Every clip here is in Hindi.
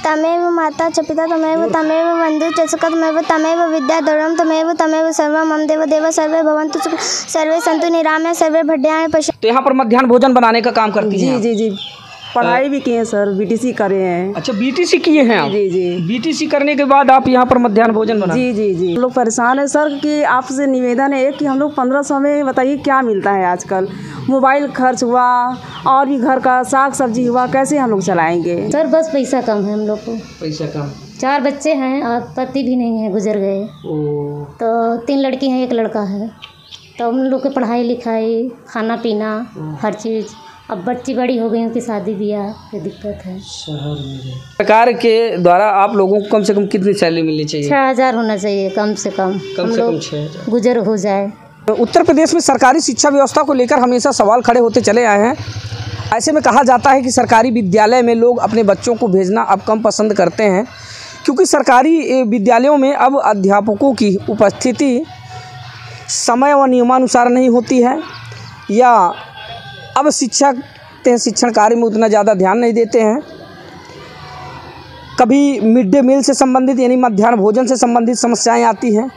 तमेव माता च पिता तमेव तमेव बन्धु च सखा तमेव तमेव विद्याधरं तमेव तमेव सर्वं मम देव सर्वे भवन्तु सुखिनः सर्वे सन्तु निरामया सर्वे भद्राणि पश्यन्तु। तो यहाँ पर मध्याह्न भोजन बनाने का काम करती हैं? जी, पढ़ाई भी किए हैं सर, बीटीसी करे हैं। अच्छा, बीटीसी किए हैं आप? जी। बीटीसी करने के बाद आप यहाँ पर मध्याह्न भोजन बना? जी। हम लोग परेशान है सर कि आपसे निवेदन है कि हम लोग 1500 में बताइए क्या मिलता है आजकल। मोबाइल खर्च हुआ और भी घर का साग सब्जी हुआ, कैसे हम लोग चलाएंगे सर? बस पैसा कम है हम लोग को। पैसा कम? 4 बच्चे हैं और पति भी नहीं है, गुजर गए। तो 3 लड़की हैं, 1 लड़का है। तो हम लोग की पढ़ाई लिखाई, खाना पीना, हर चीज़। अब बच्ची बड़ी हो गई, उनकी शादी ब्याह की दिक्कत है। सरकार के द्वारा आप लोगों को कम से कम कितनी सैलरी मिलनी चाहिए? 6000 होना चाहिए कम से कम। कम से कम 6000 गुजर हो जाए। उत्तर प्रदेश में सरकारी शिक्षा व्यवस्था को लेकर हमेशा सवाल खड़े होते चले आए हैं। ऐसे में कहा जाता है कि सरकारी विद्यालय में लोग अपने बच्चों को भेजना अब कम पसंद करते हैं, क्योंकि सरकारी विद्यालयों में अब अध्यापकों की उपस्थिति समय व नियमानुसार नहीं होती है, या अब शिक्षण कार्य में उतना ज़्यादा ध्यान नहीं देते हैं। कभी मिड डे मील से संबंधित यानी मध्याह्न भोजन से संबंधित समस्याएं आती हैं,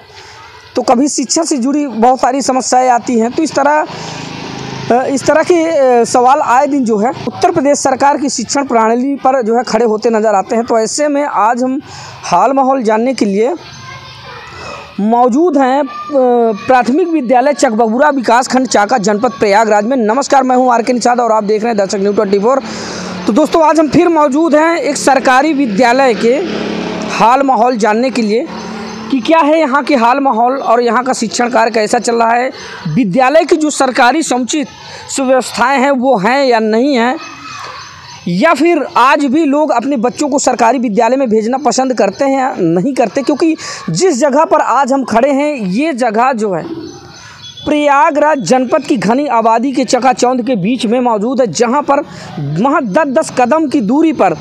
तो कभी शिक्षा से जुड़ी बहुत सारी समस्याएं आती हैं। तो इस तरह के सवाल आए दिन जो है उत्तर प्रदेश सरकार की शिक्षण प्रणाली पर जो है खड़े होते नज़र आते हैं। तो ऐसे में आज हम हाल माहौल जानने के लिए मौजूद हैं प्राथमिक विद्यालय चकबबुरा विकासखंड चाका जनपद प्रयागराज में। नमस्कार, मैं हूं आर.के. निषाद और आप देख रहे हैं दर्शक न्यूज़ 24। तो दोस्तों, आज हम फिर मौजूद हैं एक सरकारी विद्यालय के हाल माहौल जानने के लिए कि क्या है यहाँ के हाल माहौल और यहाँ का शिक्षण कार्य कैसा चल रहा है, विद्यालय की जो सरकारी समुचित सुव्यवस्थाएँ हैं वो हैं या नहीं हैं, या फिर आज भी लोग अपने बच्चों को सरकारी विद्यालय में भेजना पसंद करते हैं या नहीं करते। क्योंकि जिस जगह पर आज हम खड़े हैं ये जगह जो है प्रयागराज जनपद की घनी आबादी के चकाचौंध के बीच में मौजूद है, जहां पर महज 10 कदम की दूरी पर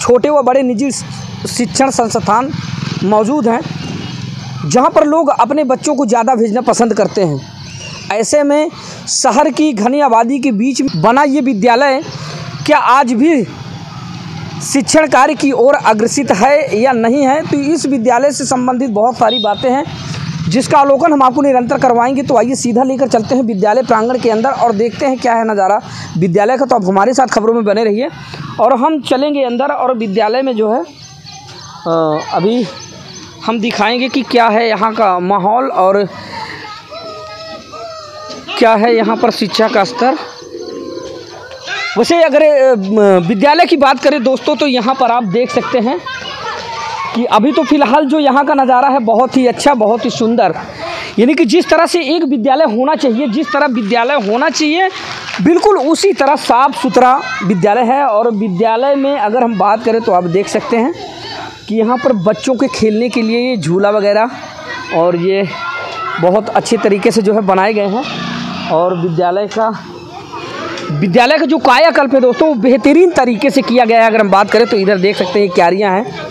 छोटे व बड़े निजी शिक्षण संस्थान मौजूद हैं, जहां पर लोग अपने बच्चों को ज़्यादा भेजना पसंद करते हैं। ऐसे में शहर की घनी आबादी के बीच बना ये विद्यालय क्या आज भी शिक्षण कार्य की ओर अग्रसित है या नहीं है, तो इस विद्यालय से संबंधित बहुत सारी बातें हैं जिसका अवलोकन हम आपको निरंतर करवाएंगे। तो आइए सीधा लेकर चलते हैं विद्यालय प्रांगण के अंदर और देखते हैं क्या है नज़ारा विद्यालय का। तो आप हमारे साथ खबरों में बने रहिए और हम चलेंगे अंदर और विद्यालय में जो है अभी हम दिखाएंगे कि क्या है यहाँ का माहौल और क्या है यहाँ पर शिक्षा का स्तर। वैसे अगर विद्यालय की बात करें दोस्तों, तो यहाँ पर आप देख सकते हैं कि अभी तो फ़िलहाल जो यहाँ का नज़ारा है बहुत ही अच्छा, बहुत ही सुंदर। यानी कि जिस तरह से एक विद्यालय होना चाहिए, जिस तरह विद्यालय होना चाहिए बिल्कुल उसी तरह साफ़ सुथरा विद्यालय है। और विद्यालय में अगर हम बात करें तो आप देख सकते हैं कि यहाँ पर बच्चों के खेलने के लिए ये झूला वगैरह और ये बहुत अच्छे तरीके से जो है बनाए गए हैं। और विद्यालय का जो कायाकल्प है दोस्तों वो बेहतरीन तरीके से किया गया है। अगर हम बात करें तो इधर देख सकते हैं क्यारियाँ हैं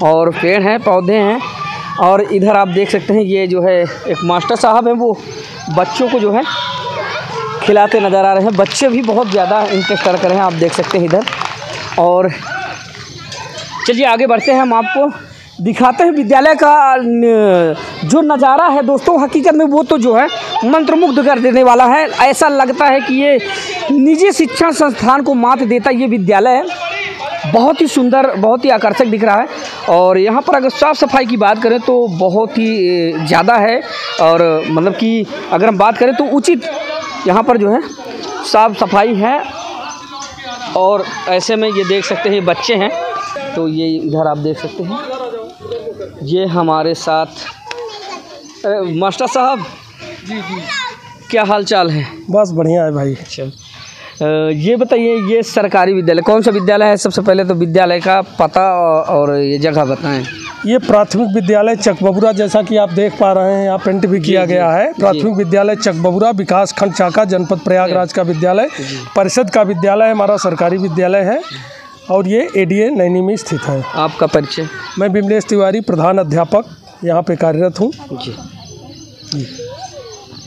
और पेड़ हैं, पौधे हैं, और इधर आप देख सकते हैं ये जो है एक मास्टर साहब हैं, वो बच्चों को जो है खिलाते नज़र आ रहे हैं। बच्चे भी बहुत ज़्यादा इंटरेस्ट कर रहे हैं, आप देख सकते हैं इधर। और चलिए आगे बढ़ते हैं, हम आपको दिखाते हैं विद्यालय का जो नज़ारा है दोस्तों। हकीकत में वो तो जो है मंत्रमुग्ध कर देने वाला है। ऐसा लगता है कि ये निजी शिक्षण संस्थान को मात देता ये विद्यालय है। बहुत ही सुंदर, बहुत ही आकर्षक दिख रहा है। और यहाँ पर अगर साफ़ सफाई की बात करें तो बहुत ही ज़्यादा है। और मतलब कि अगर हम बात करें तो उचित यहाँ पर जो है साफ़ सफाई है। और ऐसे में ये देख सकते हैं ये बच्चे हैं, तो ये इधर आप देख सकते हैं ये हमारे साथ मास्टर साहब। जी क्या हाल चाल है? बस बढ़िया है भाई। अच्छा, ये बताइए ये सरकारी विद्यालय कौन सा विद्यालय है? सबसे पहले तो विद्यालय का पता और ये जगह बताएं। ये प्राथमिक विद्यालय चकबबुरा, जैसा कि आप देख पा रहे हैं यहाँ पेंट भी किया गया है। प्राथमिक विद्यालय चकबबुरा विकासखंड चाका जनपद प्रयागराज का विद्यालय, परिषद का विद्यालय हमारा सरकारी विद्यालय है और ये एडीए नैनी में स्थित है। आपका परिचय? मैं बिमलेश तिवारी, प्रधान अध्यापक यहाँ पे कार्यरत हूँ। जी।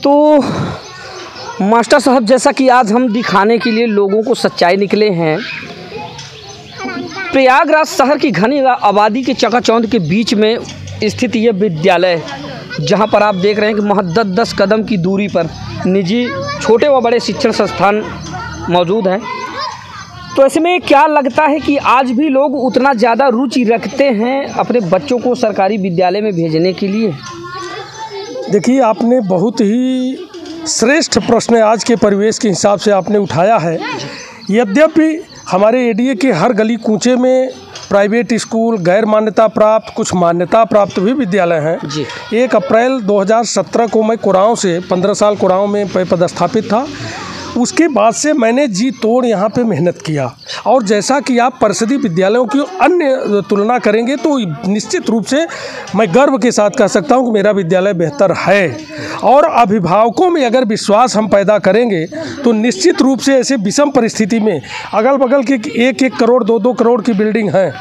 तो मास्टर साहब, जैसा कि आज हम दिखाने के लिए लोगों को सच्चाई निकले हैं प्रयागराज शहर की घनी आबादी के चकाचौंध के बीच में स्थित ये विद्यालय, जहां पर आप देख रहे हैं कि महज 10 कदम की दूरी पर निजी छोटे व बड़े शिक्षण संस्थान मौजूद हैं। तो ऐसे में क्या लगता है कि आज भी लोग उतना ज़्यादा रुचि रखते हैं अपने बच्चों को सरकारी विद्यालय में भेजने के लिए? देखिए, आपने बहुत ही श्रेष्ठ प्रश्न आज के परिवेश के हिसाब से आपने उठाया है। यद्यपि हमारे एडीए के हर गली कूचे में प्राइवेट स्कूल, गैर मान्यता प्राप्त, कुछ मान्यता प्राप्त भी विद्यालय हैं जी। 1 अप्रैल 2017 को मैं कुराऊं से 15 साल कुराऊं में पदस्थापित था। उसके बाद से मैंने जी तोड़ यहाँ पे मेहनत किया, और जैसा कि आप परिषदीय विद्यालयों की अन्य तुलना करेंगे तो निश्चित रूप से मैं गर्व के साथ कह सकता हूँ कि मेरा विद्यालय बेहतर है। और अभिभावकों में अगर विश्वास हम पैदा करेंगे तो निश्चित रूप से ऐसे विषम परिस्थिति में अगल बगल के 1-1 करोड़ 2-2 करोड़ की बिल्डिंग है,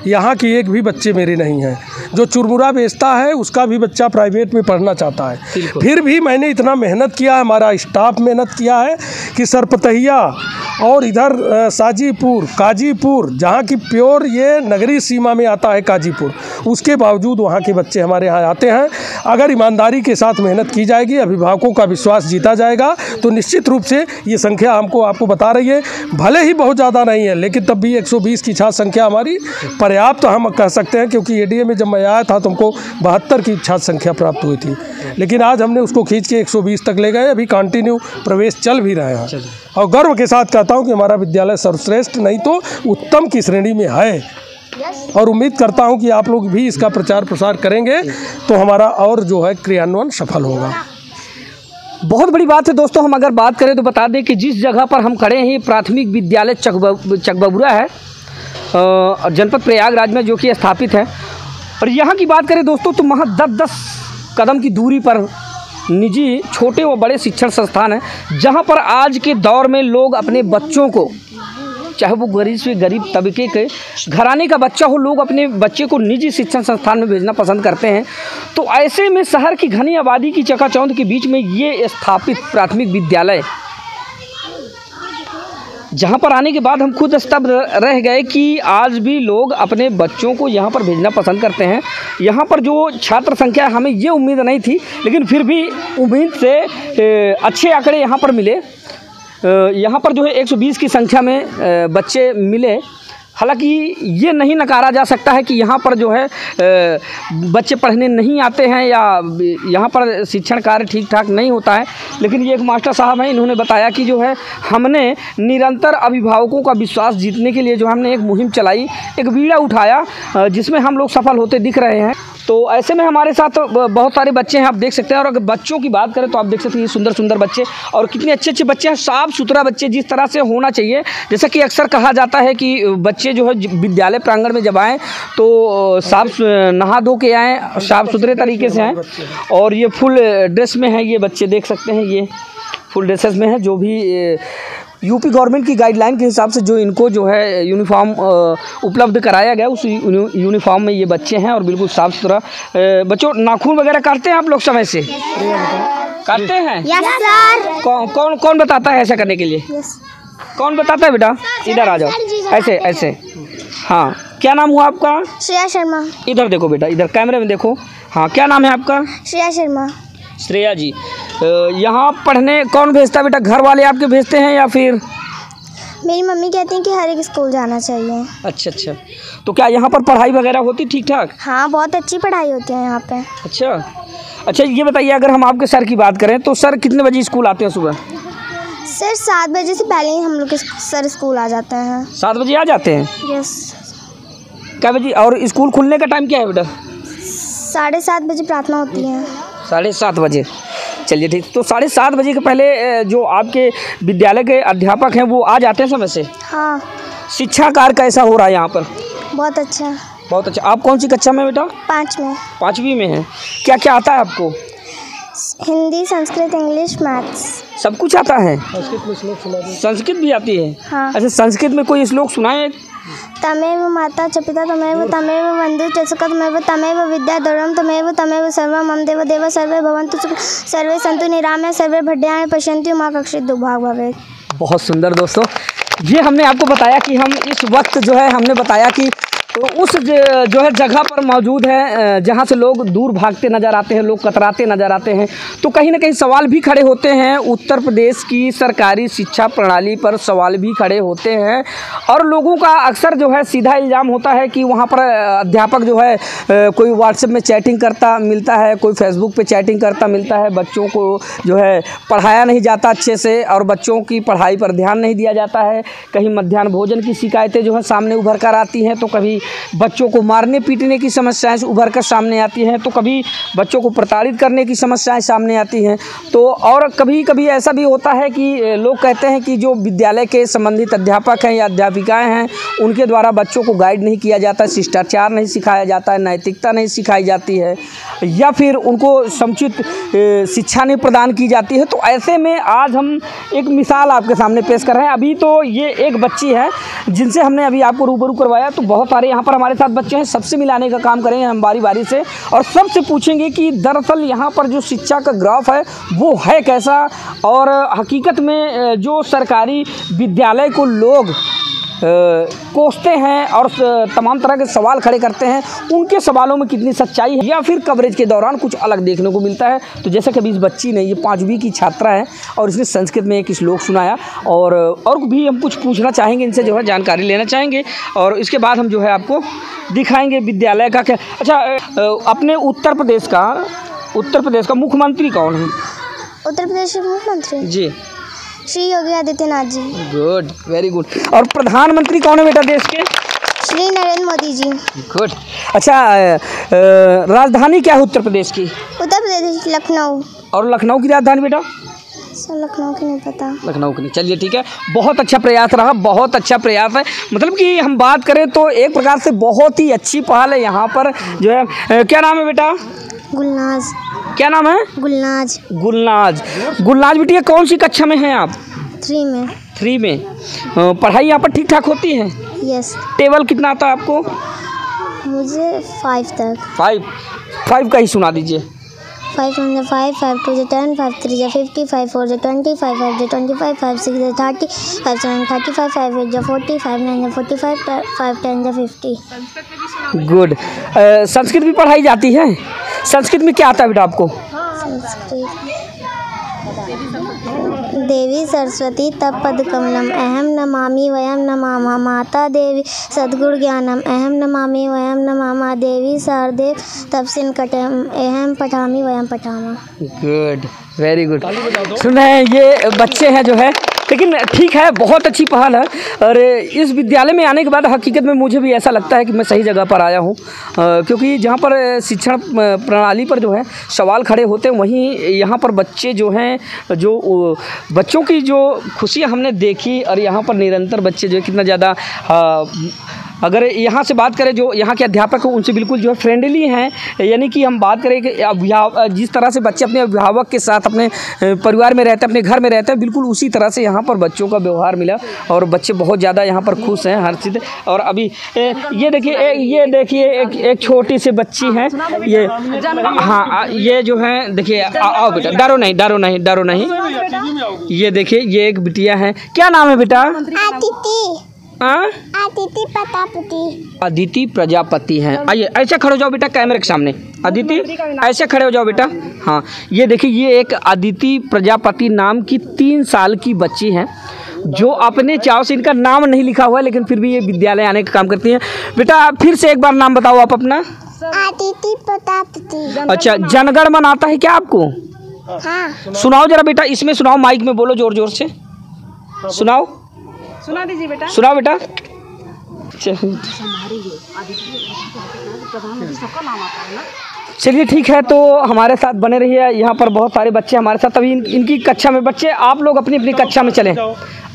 यहाँ की एक भी बच्चे मेरे नहीं हैं। जो चुरमुरा बेचता है उसका भी बच्चा प्राइवेट में पढ़ना चाहता है। फिर भी मैंने इतना मेहनत किया है, हमारा स्टाफ मेहनत किया है कि सरपतहिया और इधर साजीपुर, काजीपुर, जहाँ की प्योर ये नगरीय सीमा में आता है काजीपुर, उसके बावजूद वहाँ के बच्चे हमारे यहाँ आते हैं। अगर ईमानदारी के साथ मेहनत की जाएगी, अभिभावकों का विश्वास जीता जाएगा, तो निश्चित रूप से ये संख्या आपको बता रही है। भले ही बहुत ज़्यादा नहीं है, लेकिन तब भी 120 की छात्र संख्या हमारी पर्याप्त तो हम कह सकते हैं, क्योंकि एडीए में जब मैं आया था तो हमको 72 की छात्र संख्या प्राप्त हुई थी, लेकिन आज हमने उसको खींच के 120 तक ले गए। अभी कंटिन्यू प्रवेश चल भी रहे हैं, और गर्व के साथ कहता हूं कि हमारा विद्यालय सर्वश्रेष्ठ नहीं तो उत्तम की श्रेणी में है। और उम्मीद करता हूं कि आप लोग भी इसका प्रचार प्रसार करेंगे तो हमारा और जो है क्रियान्वयन सफल होगा। बहुत बड़ी बात है दोस्तों। हम अगर बात करें तो बता दें कि जिस जगह पर हम खड़े हैं प्राथमिक विद्यालय चकबबुरा है, जनपद प्रयागराज में, जो कि स्थापित है। और यहाँ की बात करें दोस्तों तो महज 10 कदम की दूरी पर निजी छोटे व बड़े शिक्षण संस्थान हैं, जहाँ पर आज के दौर में लोग अपने बच्चों को, चाहे वो गरीब से गरीब तबके के घराने का बच्चा हो, लोग अपने बच्चे को निजी शिक्षण संस्थान में भेजना पसंद करते हैं। तो ऐसे में शहर की घनी आबादी की चकाचौंध के बीच में ये स्थापित प्राथमिक विद्यालय, जहाँ पर आने के बाद हम खुद स्तब्ध रह गए कि आज भी लोग अपने बच्चों को यहाँ पर भेजना पसंद करते हैं। यहाँ पर जो छात्र संख्या, हमें ये उम्मीद नहीं थी, लेकिन फिर भी उम्मीद से अच्छे आंकड़े यहाँ पर मिले। यहाँ पर जो है 120 की संख्या में बच्चे मिले। हालांकि ये नहीं नकारा जा सकता है कि यहाँ पर जो है बच्चे पढ़ने नहीं आते हैं या यहाँ पर शिक्षण कार्य ठीक ठाक नहीं होता है, लेकिन ये एक मास्टर साहब हैं, इन्होंने बताया कि जो है हमने निरंतर अभिभावकों का विश्वास जीतने के लिए जो हमने एक मुहिम चलाई, एक बीड़ा उठाया, जिसमें हम लोग सफल होते दिख रहे हैं। तो ऐसे में हमारे साथ बहुत सारे बच्चे हैं, आप देख सकते हैं। और अगर बच्चों की बात करें तो आप देख सकते हैं ये सुंदर सुंदर बच्चे, और कितने अच्छे अच्छे बच्चे हैं, साफ़ सुथरा बच्चे, जिस तरह से होना चाहिए। जैसा कि अक्सर कहा जाता है कि बच्चे जो है विद्यालय प्रांगण में जब आएँ तो साफ नहा धो के आएँ, साफ़ सुथरे तरीके से आएँ। और ये फुल ड्रेस में है, ये बच्चे देख सकते हैं, ये फुल ड्रेसेस में है। जो भी यूपी गवर्नमेंट की गाइडलाइन के हिसाब से जो इनको जो है यूनिफॉर्म उपलब्ध कराया गया, उस यूनिफॉर्म में ये बच्चे हैं, और बिल्कुल साफ़ सुथरा। बच्चों, नाखून वगैरह काटते हैं आप लोग समय से? काटते हैं? Yes sir. कौन बताता है ऐसा करने के लिए? कौन बताता है बेटा? इधर आ जाओ, ऐसे ऐसे। हाँ, क्या नाम हुआ आपका? श्रेया शर्मा। इधर देखो बेटा, इधर कैमरे में देखो। हाँ, क्या नाम है आपका? श्रेया शर्मा। श्रेया जी, यहाँ पढ़ने कौन भेजता है बेटा? घर वाले आपके भेजते हैं या फिर? मेरी मम्मी कहती हैं कि हर एक स्कूल जाना चाहिए। अच्छा अच्छा। तो क्या यहाँ पर पढ़ाई वगैरह होती ठीक ठाक? हाँ, बहुत अच्छी पढ़ाई होती है यहाँ पे। अच्छा, ये बताइए, अगर हम आपके सर की बात करें तो सर कितने बजे स्कूल आते हैं सुबह? सर 7 बजे से पहले ही हम लोग के सर स्कूल आ जाते हैं। 7 बजे आ जाते हैं? यस। क्या बजे? और स्कूल खुलने का टाइम क्या है बेटा? 7:30 बजे प्रार्थना होती है। 7:30 बजे। चलिए ठीक। तो 7:30 बजे के पहले जो आपके विद्यालय के अध्यापक हैं वो आ जाते हैं समय से? हाँ। शिक्षा कार्य कैसा हो रहा है यहाँ पर? बहुत अच्छा। बहुत अच्छा। आप कौन सी कक्षा में बेटा? 5 में। 5वीं में है। क्या क्या आता है आपको? Hindi, Sanskrit, English, maths. सब कुछ आता है? संस्कृत में श्लोक सुना दो। संस्कृत भी आती है? हाँ। अच्छा, संस्कृत में कोई श्लोक सुनाए? तमेव माता च पिता तमेव तमेव बन्धु च सखा तमेव विद्या द्रविणं तमेव सर्वं मम देव देव सर्वे भवन्तु सर्वे सन्तु निरामया सर्वे भद्राणि पश्यन्तु मां कश्चित् दुर्भाग् भवेत्। बहुत सुंदर दोस्तों, ये हमने आपको बताया कि हम इस वक्त जो है हमने बताया कि उस जो है जगह पर मौजूद है जहाँ से लोग दूर भागते नज़र आते हैं, लोग कतराते नज़र आते हैं। तो कहीं ना कहीं सवाल भी खड़े होते हैं, उत्तर प्रदेश की सरकारी शिक्षा प्रणाली पर सवाल भी खड़े होते हैं और लोगों का अक्सर जो है सीधा इल्ज़ाम होता है कि वहाँ पर अध्यापक जो है कोई व्हाट्सएप में चैटिंग करता मिलता है, कोई फेसबुक पे चैटिंग करता मिलता है, बच्चों को जो है पढ़ाया नहीं जाता अच्छे से और बच्चों की पढ़ाई पर ध्यान नहीं दिया जाता है। कहीं मध्याह्न भोजन की शिकायतें जो है सामने उभर कर आती हैं, तो कभी बच्चों को मारने पीटने की समस्याएं उभर कर सामने आती हैं, तो कभी बच्चों को प्रताड़ित करने की समस्याएं सामने आती हैं। तो और कभी कभी ऐसा भी होता है कि लोग कहते हैं कि जो विद्यालय के संबंधित अध्यापक हैं या अध्यापिकाएं हैं उनके द्वारा बच्चों को गाइड नहीं किया जाता, शिष्टाचार नहीं सिखाया जाता है, नैतिकता नहीं सिखाई जाती है या फिर उनको समुचित शिक्षा नहीं प्रदान की जाती है। तो ऐसे में आज हम एक मिसाल आपके सामने पेश कर रहे हैं। अभी तो ये एक बच्ची है जिनसे हमने अभी आपको रूबरू करवाया, तो बहुत सारे यहाँ पर हमारे साथ बच्चे हैं, सबसे मिलाने का काम करेंगे हम बारी बारी से और सबसे पूछेंगे कि दरअसल यहाँ पर जो शिक्षा का ग्राफ है वो है कैसा और हकीकत में जो सरकारी विद्यालय को लोग कोसते हैं और तमाम तरह के सवाल खड़े करते हैं, उनके सवालों में कितनी सच्चाई है या फिर कवरेज के दौरान कुछ अलग देखने को मिलता है। तो जैसे कि अभी इस बच्ची ने, ये 5वीं की छात्रा है और इसने संस्कृत में एक श्लोक सुनाया और भी हम कुछ पूछना चाहेंगे इनसे, जो है जानकारी लेना चाहेंगे और इसके बाद हम जो है आपको दिखाएंगे विद्यालय का क्या। अच्छा, अपने उत्तर प्रदेश का मुख्यमंत्री कौन है? उत्तर प्रदेश के मुख्यमंत्री जी Shri Yogi Adityanath ji. Good, very good. और प्रधानमंत्री कौन है बेटा देश के? श्री नरेंद्र मोदी जी। गुड। अच्छा, राजधानी क्या है उत्तर प्रदेश की? उत्तर प्रदेश लखनऊ। और लखनऊ की राजधानी बेटा? सर लखनऊ की नहीं पता। लखनऊ की नहीं, चलिए ठीक है, बहुत अच्छा प्रयास रहा, बहुत अच्छा प्रयास है। मतलब कि हम बात करें तो एक प्रकार से बहुत ही अच्छी पहल है यहाँ पर जो है। क्या नाम है बेटा? गुलनाज। क्या नाम है? गुलनाज। गुलनाज बेटिया कौन सी कक्षा में हैं आप? 3 में। पढ़ाई यहाँ पर ठीक ठाक होती है? यस। टेबल कितना आता है आपको? मुझे 5 तक। 5 का ही सुना दीजिए। 5 1 5, 5 2 10, 5 3 50, 5 4 20, 5 5 25, 5 6 30, 5 7 35, 5 8 40, 5 9 45, 5 10 50। गुड। संस्कृत भी पढ़ाई जाती है? संस्कृत में क्या आता है बेटा आपको? संस्कृत देवी सरस्वती तप पद कमलम अहम नमामि वयम नमामः माता देवी सद्गुण ज्ञानम अहम नमामि वयम नमामः देवी शारदे तपसिन कटम अहम पठामि वयम पठामः। Good, very good. सुन रहे हैं ये बच्चे हैं जो है, लेकिन ठीक है, बहुत अच्छी पहल है। और इस विद्यालय में आने के बाद हकीकत में मुझे भी ऐसा लगता है कि मैं सही जगह पर आया हूँ, क्योंकि जहाँ पर शिक्षण प्रणाली पर जो है सवाल खड़े होते हैं, वहीं यहाँ पर बच्चे जो हैं, जो बच्चों की जो खुशियाँ हमने देखी और यहाँ पर निरंतर बच्चे जो है कितना ज़्यादा, अगर यहाँ से बात करें जो यहाँ के अध्यापक हैं उनसे बिल्कुल जो है फ्रेंडली हैं। यानी कि हम बात करें कि जिस तरह से बच्चे अपने अभिभावक के साथ अपने परिवार में रहते हैं, अपने घर में रहते हैं, बिल्कुल उसी तरह से यहाँ पर बच्चों का व्यवहार मिला और बच्चे बहुत ज़्यादा यहाँ पर खुश हैं हर चीज़। और अभी ये देखिए एक छोटी सी बच्ची है, ये हाँ ये जो है देखिए, आओ बेटा, डरो नहीं। ये देखिए ये एक बिटिया है, क्या नाम है बेटा? अदिति प्रजापति हैं। आइए ऐसे खड़े हो जाओ बेटा कैमरे के सामने। अदिति ऐसे खड़े हो जाओ बेटा। हाँ, ये देखिए ये एक अदिति प्रजापति नाम की 3 साल की बच्ची है जो अपने चाव से, इनका नाम नहीं लिखा हुआ है लेकिन फिर भी ये विद्यालय आने का काम करती हैं। बेटा फिर से एक बार नाम बताओ आप अपना। अदिति प्रजापति। अच्छा, जनगण मन आता है क्या आपको? हाँ। सुनाओ जरा बेटा, इसमें सुनाओ, माइक में बोलो जोर जोर से सुनाओ। सुना दीजिए बेटा। सुनाओ बेटा। चलिए ठीक है, तो हमारे साथ बने रहिए। यहाँ पर बहुत सारे बच्चे हमारे साथ अभी इनकी कक्षा में, बच्चे आप लोग अपनी अपनी कक्षा में चलें,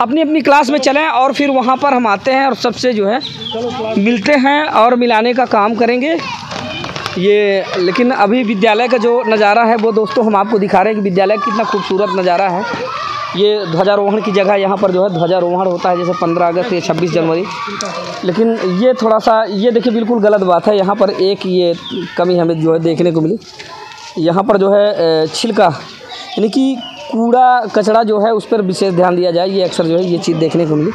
अपनी क्लास में चलें और फिर वहाँ पर हम आते हैं और सबसे जो है मिलते हैं और मिलाने का काम करेंगे ये। लेकिन अभी विद्यालय का जो नज़ारा है वो दोस्तों हम आपको दिखा रहे हैं कि विद्यालय का कितना खूबसूरत नज़ारा है। ये ध्वजारोहण की जगह, यहाँ पर जो है ध्वजारोहण होता है जैसे 15 अगस्त या 26 जनवरी। लेकिन ये थोड़ा सा, ये देखिए बिल्कुल गलत बात है। यहाँ पर एक ये कमी हमें जो है देखने को मिली, यहाँ पर जो है छिलका यानी कि कूड़ा कचरा जो है उस पर विशेष ध्यान दिया जाए, ये अक्सर जो है ये चीज़ देखने को मिली।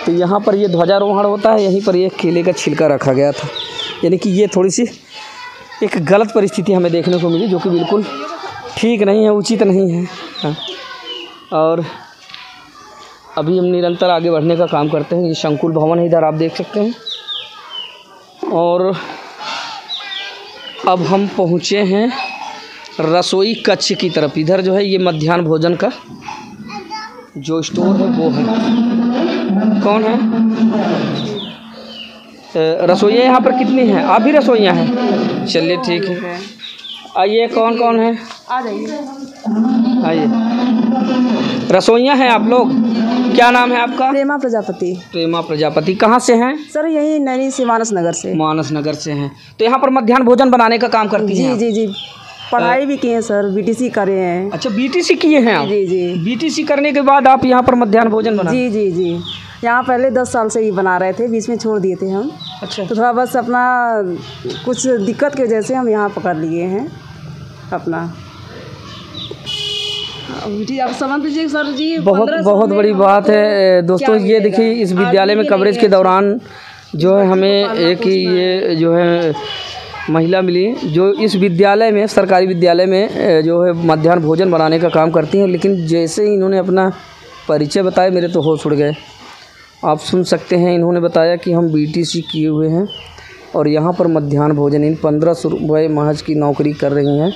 तो यहाँ पर ये ध्वजारोहण होता है, यहीं पर ये केले का छिलका रखा गया था। यानी कि ये थोड़ी सी एक गलत परिस्थिति हमें देखने को मिली, जो कि बिल्कुल ठीक नहीं है, उचित नहीं है। हाँ। और अभी हम निरंतर आगे बढ़ने का काम करते हैं। ये संकुल भवन है, इधर आप देख सकते हैं। और अब हम पहुँचे हैं रसोई कक्ष की तरफ। इधर जो है ये मध्याह्न भोजन का जो स्टोर है वो है। कौन है रसोइयाँ यहाँ पर कितनी हैं? आप भी रसोइयाँ हैं? चलिए ठीक है, आइए। कौन कौन है? आ जाइए, आइए। रसोइयाँ हैं आप लोग? क्या नाम है आपका? प्रेमा प्रजापति। प्रेमा प्रजापति। कहाँ से हैं? सर यही नैनी से मानस नगर से। मानस नगर से हैं। तो यहाँ पर मध्याह्न भोजन बनाने का काम करती हैं? जी जी जी, पढ़ाई भी किए हैं सर, बीटीसी करे हैं। अच्छा, बीटीसी किए हैं आप? जी जी। बीटीसी करने के बाद आप यहाँ पर मध्याह्न भोजन बना? जी जी जी, यहाँ पहले 10 साल से ही बना रहे थे, बीच में छोड़ दिए थे हम। अच्छा। तो थोड़ा बस अपना कुछ दिक्कत की वजह से हम यहाँ पकड़ लिए हैं अपना। अब समझ लीजिए सर जी, बहुत बड़ी बात है दोस्तों। ये देखिए, इस विद्यालय में कवरेज के दौरान जो है हमें एक ये जो है महिला मिली, जो इस विद्यालय में, सरकारी विद्यालय में जो है मध्याह्न भोजन बनाने का काम करती हैं। लेकिन जैसे ही इन्होंने अपना परिचय बताया, मेरे तो होश उड़ गए। आप सुन सकते हैं, इन्होंने बताया कि हम बीटीसी किए हुए हैं और यहाँ पर मध्याह्न भोजन इन 1500 रुपये महज की नौकरी कर रही हैं,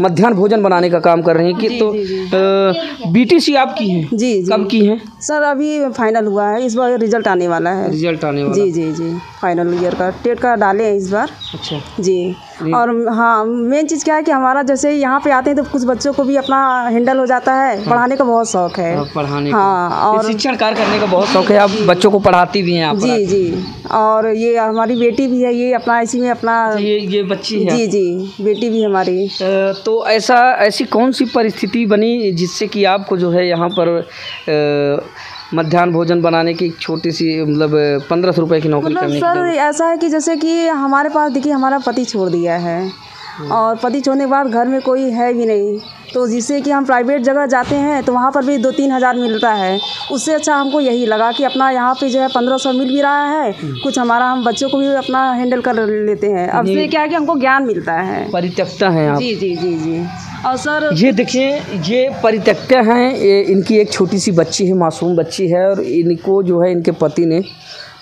मध्याह्न भोजन बनाने का काम कर रही हैं। कि तो बीटीसी आप की हैं? जी जी। कब की हैं? सर अभी फाइनल हुआ है, इस बार रिजल्ट आने वाला है। रिजल्ट आने वाला? जी जी जी, फाइनल ईयर का टेट का डाले हैं इस बार। अच्छा जी। और हाँ, मेन चीज़ क्या है कि हमारा जैसे यहाँ पे आते हैं तो कुछ बच्चों को भी अपना हैंडल हो जाता है। पढ़ाने का बहुत शौक है। पढ़ाने हाँ, और शिक्षण कार्य करने का बहुत शौक है। आप बच्चों को पढ़ाती भी हैं आप? जी जी। और ये हमारी बेटी भी है, ये अपना इसी में अपना ये बच्ची है? जी जी, बेटी भी हमारी। तो ऐसी कौन सी परिस्थिति बनी जिससे कि आपको जो है यहाँ पर मध्याह्न भोजन बनाने की एक छोटी सी मतलब 1500 रुपये की नौकरी करने की? सर ऐसा है कि जैसे कि हमारे पास देखिए, हमारा पति छोड़ दिया है और पति छोड़ने के बाद घर में कोई है भी नहीं, तो जिससे कि हम प्राइवेट जगह जाते हैं तो वहाँ पर भी 2-3 हज़ार मिलता है। उससे अच्छा हमको यही लगा कि अपना यहाँ पे जो है 1500 मिल भी रहा है, कुछ हमारा हम बच्चों को भी अपना हैंडल कर लेते हैं। अब से क्या है कि हमको ज्ञान मिलता है। परित्यक्ता हैं आप? जी जी जी जी। और सर ये देखिए, ये परित्यक्ता हैं। इनकी एक छोटी सी बच्ची है, मासूम बच्ची है, और इनको जो है इनके पति ने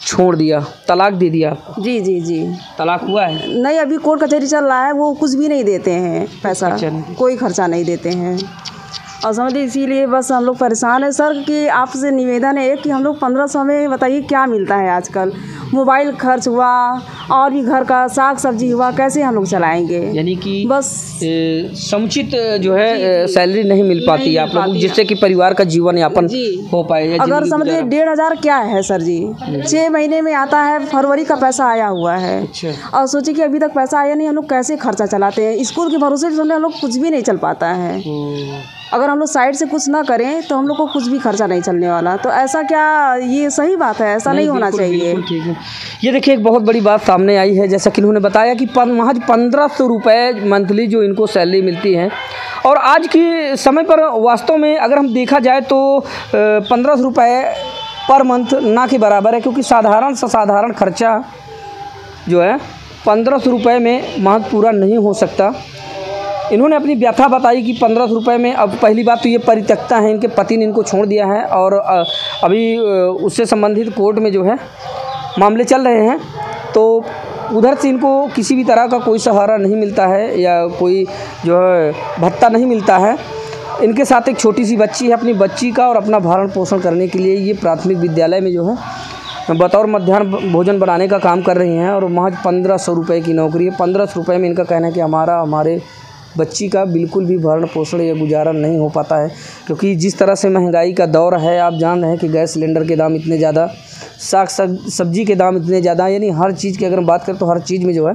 छोड़ दिया, तलाक दे दिया। जी जी जी। तलाक हुआ है? नहीं, अभी कोर्ट कचहरी चल रहा है, वो कुछ भी नहीं देते हैं पैसा। अच्छा। कोई खर्चा नहीं देते हैं। और समझिए इसीलिए बस हम लोग परेशान हैं सर कि आपसे निवेदन है कि हम लोग 1500 में बताइए क्या मिलता है आजकल। मोबाइल खर्च हुआ और भी घर का साग सब्जी हुआ, कैसे हम लोग चलाएंगे? यानी कि बस समुचित जो है सैलरी नहीं मिल पाती आप लोगों को, जिससे कि परिवार का जीवन यापन हो पाए। अगर समझिए 1500 क्या है सर जी, 6 महीने में आता है, फरवरी का पैसा आया हुआ है। और सोचिए कि अभी तक पैसा आया नहीं, हम लोग कैसे खर्चा चलाते हैं? स्कूल के भरोसे से हम लोग कुछ भी नहीं चल पाता है। अगर हम लोग साइड से कुछ ना करें तो हम लोग को कुछ भी खर्चा नहीं चलने वाला। तो ऐसा क्या, ये सही बात है? ऐसा नहीं होना चाहिए। ठीक है। ये देखिए, एक बहुत बड़ी बात सामने आई है, जैसा कि इन्होंने बताया कि महज 1500 रुपये मंथली जो इनको सैलरी मिलती है। और आज की समय पर वास्तव में अगर हम देखा जाए तो 1500 रुपये पर मंथ ना के बराबर है, क्योंकि साधारण से साधारण खर्चा जो है 1500 रुपये में महज पूरा नहीं हो सकता। इन्होंने अपनी व्यथा बताई कि 1500 रुपये में, अब पहली बात तो ये परित्यक्ता है, इनके पति ने इनको छोड़ दिया है और अभी उससे संबंधित कोर्ट में जो है मामले चल रहे हैं। तो उधर से इनको किसी भी तरह का कोई सहारा नहीं मिलता है या कोई जो है भत्ता नहीं मिलता है। इनके साथ एक छोटी सी बच्ची है, अपनी बच्ची का और अपना भरण पोषण करने के लिए ये प्राथमिक विद्यालय में जो है बतौर मध्याह्न भोजन बनाने का काम कर रही हैं और महज 1500 रुपये की नौकरी है। 1500 रुपये में इनका कहना है कि हमारे बच्ची का बिल्कुल भी भरण पोषण या गुजारा नहीं हो पाता है, क्योंकि जिस तरह से महंगाई का दौर है, आप जान रहे हैं कि गैस सिलेंडर के दाम इतने ज़्यादा, साग सब्जी के दाम इतने ज़्यादा, यानी हर चीज़ की अगर हम बात करें तो हर चीज़ में जो है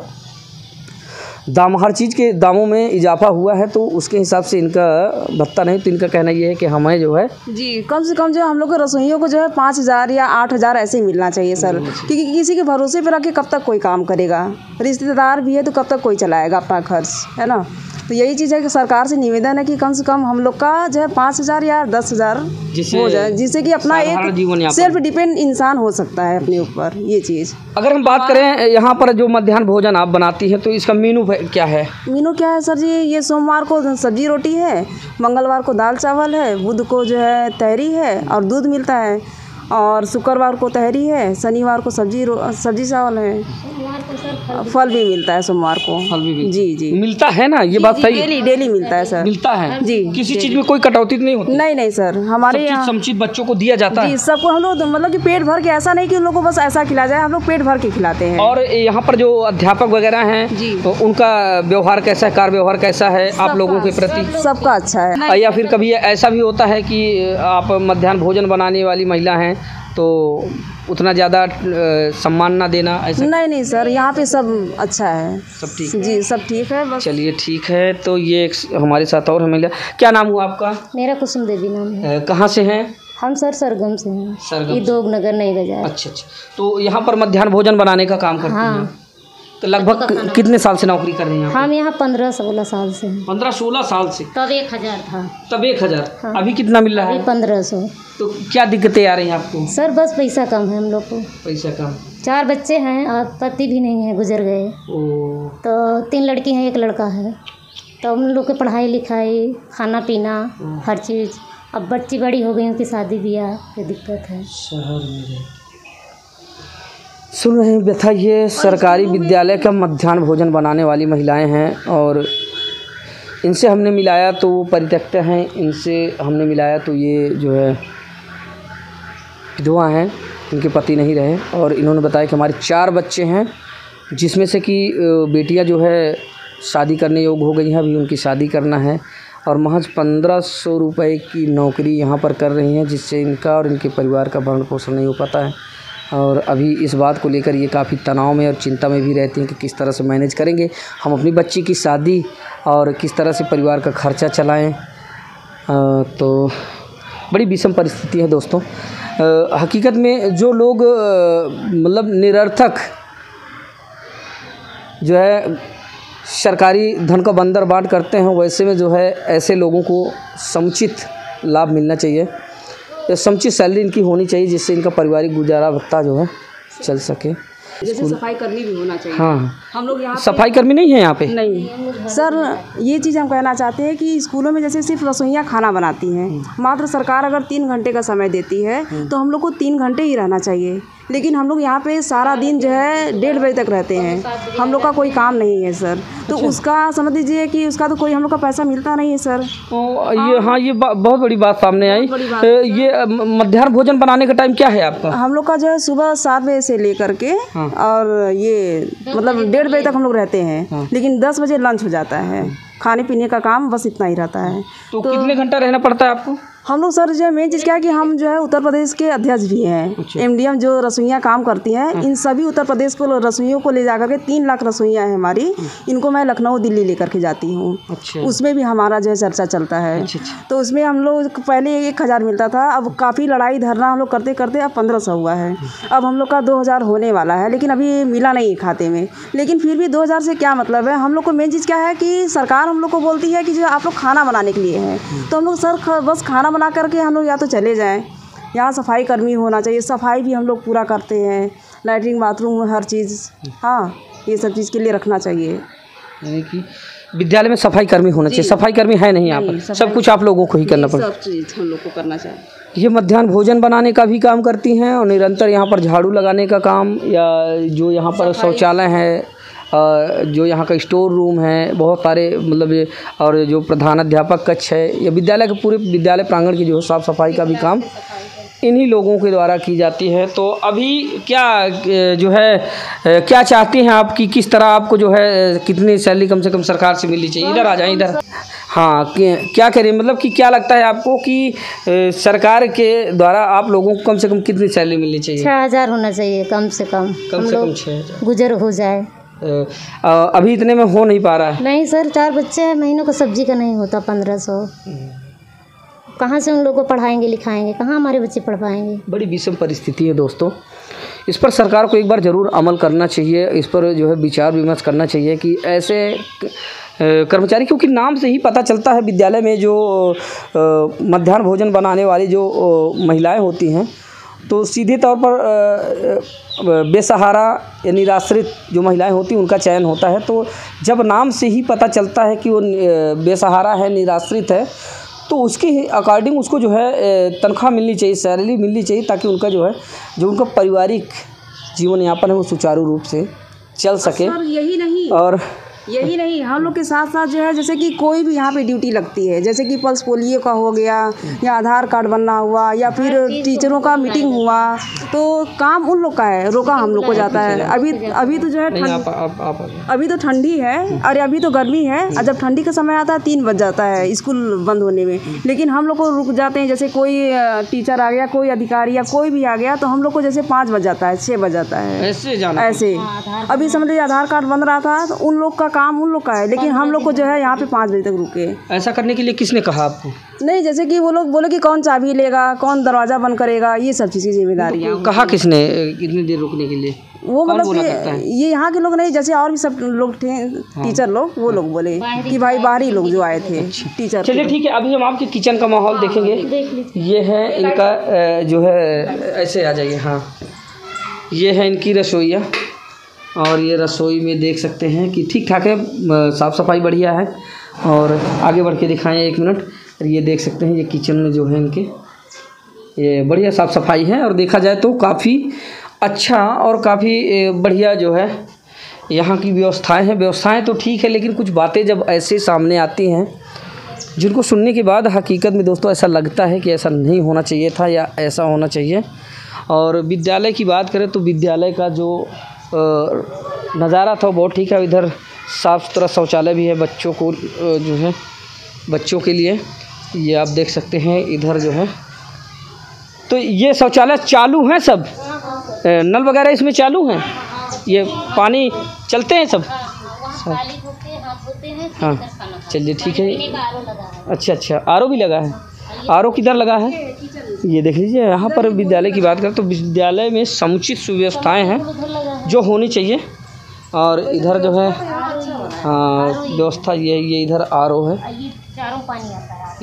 हर चीज़ के दामों में इजाफा हुआ है। तो उसके हिसाब से इनका भत्ता नहीं, तो इनका कहना ये है कि हमें जो है जी कम से कम जो हम लोग के रसोइयों को जो है 5000 या 8000 ऐसे ही मिलना चाहिए सर, क्योंकि किसी के भरोसे पर रख के कब तक कोई काम करेगा? रिश्तेदार भी है तो कब तक कोई चलाएगा अपना खर्च, है ना? तो यही चीज़ है कि सरकार से निवेदन है कि कम से कम हम लोग का जो है 5,000 या 10,000 हो जाए, जिससे कि अपना एक सेल्फ डिपेंड इंसान हो सकता है अपने ऊपर। ये चीज़ अगर हम बात करें यहाँ पर जो मध्याह्न भोजन आप बनाती हैं तो इसका मेनू क्या है? मेनू क्या है सर जी, ये सोमवार को सब्जी रोटी है, मंगलवार को दाल चावल है, बुध को जो है तहरी है और दूध मिलता है, और शुक्रवार को तहरी है, शनिवार को सब्जी चावल है, फल भी मिलता है सोमवार को। फल भी जी मिलता है ना, ये बात सही है। डेली मिलता है सर। मिलता है जी। किसी चीज में कोई कटौती नहीं होती? नहीं सर, हमारे यहाँ समुचित बच्चों को दिया जाता है। जी, सबको हम लोग मतलब कि पेट भर के, ऐसा नहीं कि उन लोगों को बस ऐसा खिला जाए, हम लोग पेट भर के खिलाते हैं। और यहाँ पर जो अध्यापक वगैरह हैं जी, तो उनका व्यवहार कैसा है, कार्य व्यवहार कैसा है आप लोगों के प्रति? सबका अच्छा है। या फिर कभी ऐसा भी होता है कि आप मध्याह्न भोजन बनाने वाली महिला हैं तो उतना ज़्यादा सम्मान ना देना, ऐसा? नहीं सर, यहाँ पे सब अच्छा है, सब ठीक जी, सब ठीक है बस। चलिए ठीक है। तो ये हमारे साथ और है महिला। क्या नाम हुआ आपका? मेरा कुसुम देवी नाम है। कहाँ से हैं? हम सर सरगम से हैं। सरगम ये दोग नगर नई बाजार। अच्छा। तो यहाँ पर मध्याह्न भोजन बनाने का काम करते हैं? हाँ। तो लगभग कितने साल से नौकरी कर रही हैं? हम यहाँ 15-16 साल से हैं। 15-16 साल से? तब 1,000 था। तब 1,000? हाँ। अभी कितना मिल रहा है? अभी 1,500। तो क्या दिक्कतें आ रही हैं आपको? सर बस पैसा कम है हम लोग को। पैसा कम? 4 बच्चे हैं और पति भी नहीं है, गुजर गए। तो 3 लड़की हैं, 1 लड़का है। तो उन लोग की पढ़ाई लिखाई, खाना पीना, हर चीज़। अब बच्ची बड़ी हो गई, उनकी शादी ब्याह की दिक्कत है। शहर में सुन रहे हैं व्यथा, ये सरकारी विद्यालय का मध्याह्न भोजन बनाने वाली महिलाएं हैं और इनसे हमने मिलाया तो वो परित्यक्त हैं, इनसे हमने मिलाया तो ये जो है विधवा हैं, इनके पति नहीं रहे। और इन्होंने बताया कि हमारे 4 बच्चे हैं, जिसमें से कि बेटियां जो है शादी करने योग्य हो गई हैं, अभी उनकी शादी करना है, और महज 1,500 रुपये की नौकरी यहाँ पर कर रही हैं, जिससे इनका और इनके परिवार का भरण पोषण नहीं हो पाता है। और अभी इस बात को लेकर ये काफ़ी तनाव में और चिंता में भी रहती हैं कि किस तरह से मैनेज करेंगे हम अपनी बच्ची की शादी और किस तरह से परिवार का खर्चा चलाएं। तो बड़ी विषम परिस्थिति है दोस्तों। हकीकत में जो लोग मतलब निरर्थक जो है सरकारी धन का बंदर बांट करते हैं, वैसे में जो है ऐसे लोगों को समुचित लाभ मिलना चाहिए, समुचित सैलरी इनकी होनी चाहिए, जिससे इनका पारिवारिक गुजारा भत्ता जो है चल सके। जैसे सफाई कर्मी भी होना चाहिए। हाँ, हम लोग यहाँ सफाई कर्मी नहीं है यहाँ पे? नहीं सर, ये चीज़ हम कहना चाहते हैं कि स्कूलों में जैसे सिर्फ रसोइयाँ खाना बनाती हैं, मात्र सरकार अगर 3 घंटे का समय देती है तो हम लोग को 3 घंटे ही रहना चाहिए, लेकिन हम लोग यहाँ पे सारा दिन जो है 1:30 बजे तक रहते हैं, हम लोग का कोई काम नहीं है सर। तो उसका समझ लीजिए कि उसका तो कोई हम लोग का पैसा मिलता नहीं है सर। ये हाँ, ये बहुत बड़ी बात सामने आई। ये मध्याह्न भोजन बनाने का टाइम क्या है आपका? हम लोग का जो है सुबह 7 बजे से लेकर के और ये मतलब 1:30 बजे तक हम लोग रहते हैं, लेकिन 10 बजे लंच हो जाता है। खाने पीने का काम बस इतना ही रहता है। तो कितने घंटा रहना पड़ता है आपको? हम लोग सर जो है मेन चीज़ क्या है कि हम जो है उत्तर प्रदेश के अध्यक्ष भी हैं। MDM जो रसोइयाँ काम करती हैं, इन सभी उत्तर प्रदेश को रसोइयों को ले जा करके 3 लाख रसोइयाँ हैं हमारी, इनको मैं लखनऊ दिल्ली लेकर के जाती हूँ। उसमें भी हमारा जो है चर्चा चलता है। तो उसमें हम लोग पहले 1,000 मिलता था, अब काफ़ी लड़ाई धरना हम लोग करते करते अब 1,500 हुआ है। अब हम लोग का 2,000 होने वाला है, लेकिन अभी मिला नहीं खाते में। लेकिन फिर भी 2,000 से क्या मतलब है, हम लोग को मेन चीज़ क्या है कि सरकार हम लोग को बोलती है कि जो आप लोग खाना बनाने के लिए है, तो हम लोग सर बस खाना बना करके हम लोग या तो चले जाएं। यहाँ सफाई कर्मी होना चाहिए, सफाई भी हम लोग पूरा करते हैं, लैट्रिन बाथरूम हर चीज़, हाँ ये सब चीज़ के लिए रखना चाहिए। यानी कि विद्यालय में सफाई कर्मी होना चाहिए। सफाई कर्मी है नहीं यहाँ पर, सब कुछ आप लोगों को ही करना पड़ता है। सब चीज़ हम लोग को करना चाहिए। ये मध्याह्न भोजन बनाने का भी काम करती हैं और निरंतर यहाँ पर झाड़ू लगाने का काम, या जो यहाँ पर शौचालय है, जो यहाँ का स्टोर रूम है, बहुत सारे मतलब, और जो प्रधान अध्यापक कक्ष है, या विद्यालय के पूरे विद्यालय प्रांगण की जो है साफ़ सफाई का भी काम इन्हीं लोगों के द्वारा की जाती है। तो अभी क्या जो है क्या चाहती हैं आप कि किस तरह आपको जो है कितनी सैलरी कम से कम सरकार से मिलनी चाहिए? इधर आ जाएं, इधर। हाँ, क्या करें, मतलब कि क्या लगता है आपको कि सरकार के द्वारा आप लोगों को कम से कम कितनी सैलरी मिलनी चाहिए? 6,000 होना चाहिए कम से कम। कम से कम 6,000 गुजर हो जाए। अभी इतने में हो नहीं पा रहा है? नहीं सर, 4 बच्चे हैं, महीनों का सब्जी का नहीं होता 1,500। कहाँ से उन लोगों को पढ़ाएंगे लिखाएंगे, कहाँ हमारे बच्चे पढ़ पाएंगे? बड़ी विषम परिस्थिति है दोस्तों। इस पर सरकार को एक बार ज़रूर अमल करना चाहिए, इस पर जो है विचार विमर्श करना चाहिए कि ऐसे कर्मचारी, क्योंकि नाम से ही पता चलता है विद्यालय में जो मध्याह्न भोजन बनाने वाली जो महिलाएं होती हैं तो सीधे तौर पर बेसहारा या निराश्रित जो महिलाएं होती हैं उनका चयन होता है। तो जब नाम से ही पता चलता है कि वो बेसहारा है, निराश्रित है, तो उसके अकॉर्डिंग उसको जो है तनख्वाह मिलनी चाहिए, सैलरी मिलनी चाहिए, ताकि उनका जो है जो उनका पारिवारिक जीवन यापन है वो सुचारू रूप से चल सके। यही नहीं हम लोग के साथ साथ जो है जैसे कि कोई भी यहाँ पे ड्यूटी लगती है, जैसे कि पल्स पोलियो का हो गया या आधार कार्ड बनना हुआ या फिर टीचरों का मीटिंग हुआ, तो काम उन लोग का है, रोका हम लोग को जाता है। अभी तो जो है अभी तो ठंडी है, अरे अभी तो गर्मी है, और जब ठंडी का समय आता है 3 बज जाता है स्कूल बंद होने में, लेकिन हम लोग को रुक जाते हैं। जैसे कोई टीचर आ गया, कोई अधिकारी या कोई भी आ गया, तो हम लोग को जैसे 5 बज जाता है, 6 बज जाता है, ऐसे। अभी समझ लीजिए आधार कार्ड बन रहा था, तो उन लोग का काम उन लोग का है, लेकिन हम लोग को जो है यहाँ पे 5 बजे तक रुके। ऐसा करने के लिए किसने कहा आपको? नहीं, जैसे कि वो लोग बोले कि कौन चाबी लेगा, कौन दरवाज़ा बंद करेगा, ये सब चीज़ की जिम्मेदारी है। कहा किसने इतनी देर रुकने के लिए? वो मतलब कि ये यहाँ के लोग नहीं, जैसे और भी सब लोग थे, टीचर लोग, वो लोग बोले कि भाई बाहरी लोग जो आए थे टीचर। चलिए ठीक है, अभी हम आपके किचन का माहौल देखेंगे। ये है इनका जो है, ऐसे आ जाइए, हाँ, ये है इनकी रसोईया, और ये रसोई में देख सकते हैं कि ठीक ठाक है, साफ़ सफाई बढ़िया है। और आगे बढ़ के दिखाएं 1 मिनट। ये देख सकते हैं ये किचन में जो है इनके ये बढ़िया साफ़ सफाई है, और देखा जाए तो काफ़ी अच्छा और काफ़ी बढ़िया जो है यहाँ की व्यवस्थाएं हैं। व्यवस्थाएं तो ठीक है, लेकिन कुछ बातें जब ऐसे सामने आती हैं जिनको सुनने के बाद हकीकत में दोस्तों ऐसा लगता है कि ऐसा नहीं होना चाहिए था या ऐसा होना चाहिए। और विद्यालय की बात करें तो विद्यालय का जो नज़ारा था बहुत ठीक है। इधर साफ़ सुथरा शौचालय भी है बच्चों को, जो है बच्चों के लिए, ये आप देख सकते हैं इधर जो है। तो ये शौचालय चालू हैं, सब नल वगैरह इसमें चालू हैं, ये पानी चलते हैं सब। हाँ चलिए ठीक है। अच्छा, आरओ भी लगा है। आरओ किधर लगा है ये देख लीजिए। यहाँ पर विद्यालय की बात करें तो विद्यालय में समुचित सुव्यवस्थाएं हैं जो होनी चाहिए। और इधर जो है व्यवस्था ये इधर आरओ है,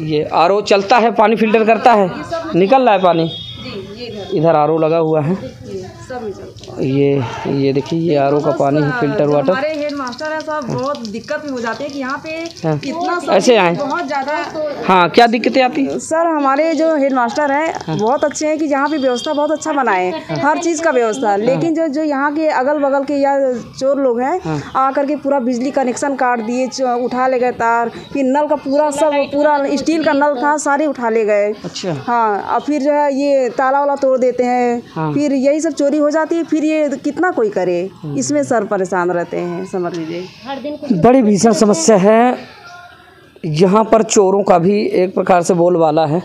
ये आरओ चलता है, पानी फिल्टर करता है, निकल रहा है पानी। इधर आरओ लगा हुआ है, ये देखिए ये आरओ का पानी है, फिल्टर वाटर। हमारे हेड मास्टर है साहब, बहुत दिक्कत में हो जाते हैं कि यहाँ पे इतना ऐसे आए बहुत ज़्यादा। हाँ, क्या दिक्कतें आती हैं सर? हमारे जो हेड मास्टर हैं बहुत अच्छे हैं कि यहाँ पे व्यवस्था बहुत अच्छा बनाए, हर चीज़ का व्यवस्था। लेकिन जो यहाँ के अगल बगल के या चोर लोग हैं आकर के पूरा बिजली कनेक्शन काट दिए, उठा ले गए तार, फिर नल का पूरा स्टील का नल था सारे उठा ले गए। अच्छा। हाँ, और फिर जो है ये ताला वाला तोड़ देते हैं, फिर यही सब चोरी हो जाती है। फिर ये कितना कोई करे, इसमें सर परेशान रहते हैं, समझ लीजिए। बड़ी भीषण समस्या है। यहाँ पर चोरों का भी एक प्रकार से बोलबाला है।